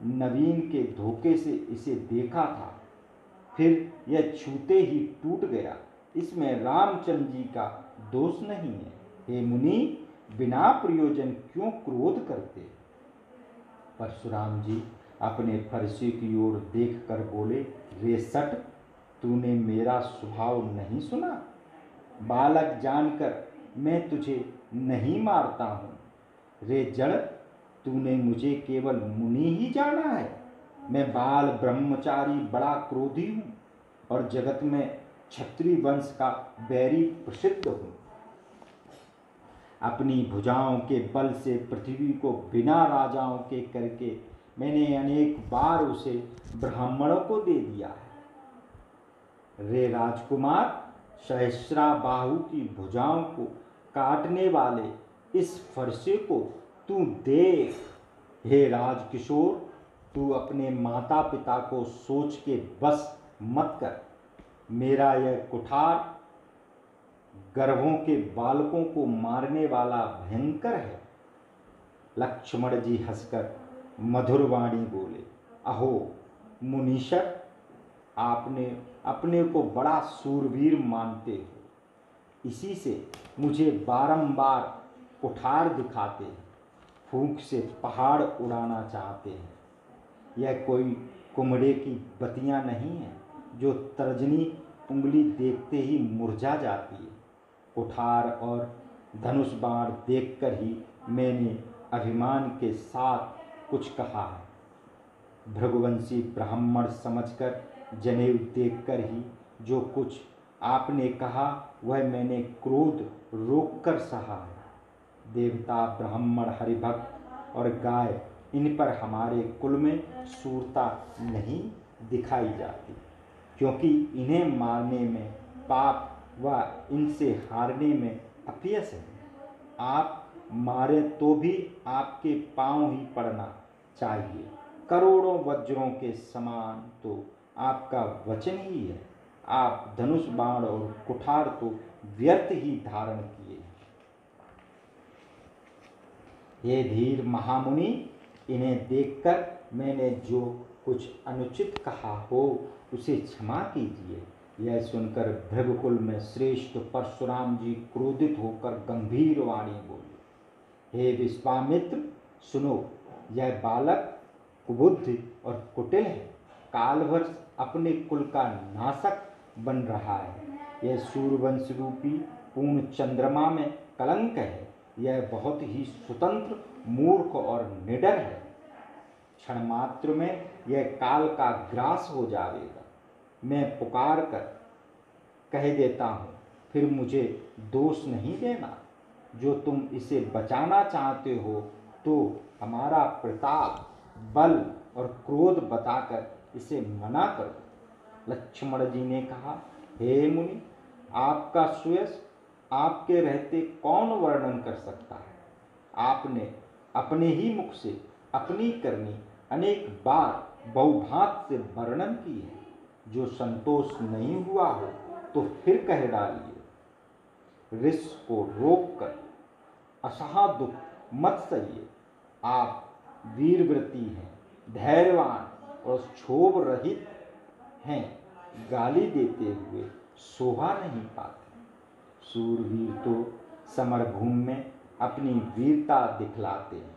नवीन के धोखे से इसे देखा था, फिर यह छूते ही टूट गया। इसमें रामचंद्र जी का दोष नहीं है। हे मुनि, बिना प्रयोजन क्यों क्रोध करते? परशुराम जी अपने फरसे की ओर देखकर बोले, रे सट, तूने मेरा स्वभाव नहीं सुना? बालक जानकर मैं तुझे नहीं मारता हूँ। रे जड़, तूने मुझे केवल मुनि ही जाना है। मैं बाल ब्रह्मचारी बड़ा क्रोधी हूँ और जगत में क्षत्रिय वंश का बैरी प्रसिद्ध हूँ। अपनी भुजाओं के बल से पृथ्वी को बिना राजाओं के करके मैंने अनेक बार उसे ब्राह्मणों को दे दिया है। रे राजकुमार, सहस्रा बाहु की भुजाओं को काटने वाले इस फरसे को तू देख। हे राजकिशोर, तू अपने माता पिता को सोच के बस मत कर। मेरा यह कुठार गर्भों के बालकों को मारने वाला भयंकर है। लक्ष्मण जी हंसकर मधुर वाणी बोले, अहो मुनीश्वर, आपने अपने को बड़ा सूरवीर मानते हो, इसी से मुझे बारंबार कुठार दिखाते हैं, फूंक से पहाड़ उड़ाना चाहते हैं। यह कोई कुमड़े की बतियां नहीं है जो तर्जनी उंगली देखते ही मुरझा जाती है। कुठार और धनुष बाण देखकर ही मैंने अभिमान के साथ कुछ कहा है। भृगुवंशी ब्राह्मण समझकर, जनेऊ देखकर ही जो कुछ आपने कहा वह मैंने क्रोध रोककर सहा है। देवता, ब्राह्मण, हरिभक्त और गाय, इन पर हमारे कुल में सूरता नहीं दिखाई जाती, क्योंकि इन्हें मारने में पाप व इनसे हारने में अपयश है। आप मारे तो भी आपके पांव ही पड़ना चाहिए। करोड़ों वज्रों के समान तो आपका वचन ही है। आप धनुष बाण और कुठार तो व्यर्थ ही धारण किए। हे धीर महामुनि, इन्हें देखकर मैंने जो कुछ अनुचित कहा हो उसे क्षमा कीजिए। यह सुनकर भृगुकुल में श्रेष्ठ परशुराम जी क्रोधित होकर गंभीर वाणी बोले, हे विश्वामित्र, सुनो, यह बालक कुबुद्धि और कुटिल है। काल भर अपने कुल का नाशक बन रहा है। यह सूर्यवंश रूपी पूर्ण चंद्रमा में कलंक है। यह बहुत ही स्वतंत्र, मूर्ख और निडर है। क्षण मात्र में यह काल का ग्रास हो जाएगा। मैं पुकार कर कह देता हूँ, फिर मुझे दोष नहीं देना। जो तुम इसे बचाना चाहते हो तो हमारा प्रताप, बल और क्रोध बताकर इसे मना करो। लक्ष्मण जी ने कहा, हे मुनि, आपका सुयश आपके रहते कौन वर्णन कर सकता है? आपने अपने ही मुख से अपनी करनी अनेक बार बहुभांत से वर्णन की है। जो संतोष नहीं हुआ हो तो फिर कह डालिए। ऋष को रोककर असहा दुख मत सहिए। आप वीरव्रती हैं, धैर्यवान और क्षोभ रहित हैं। गाली देते हुए शोभा नहीं पाते। सूरवीर तो समरभूमि में अपनी वीरता दिखलाते हैं,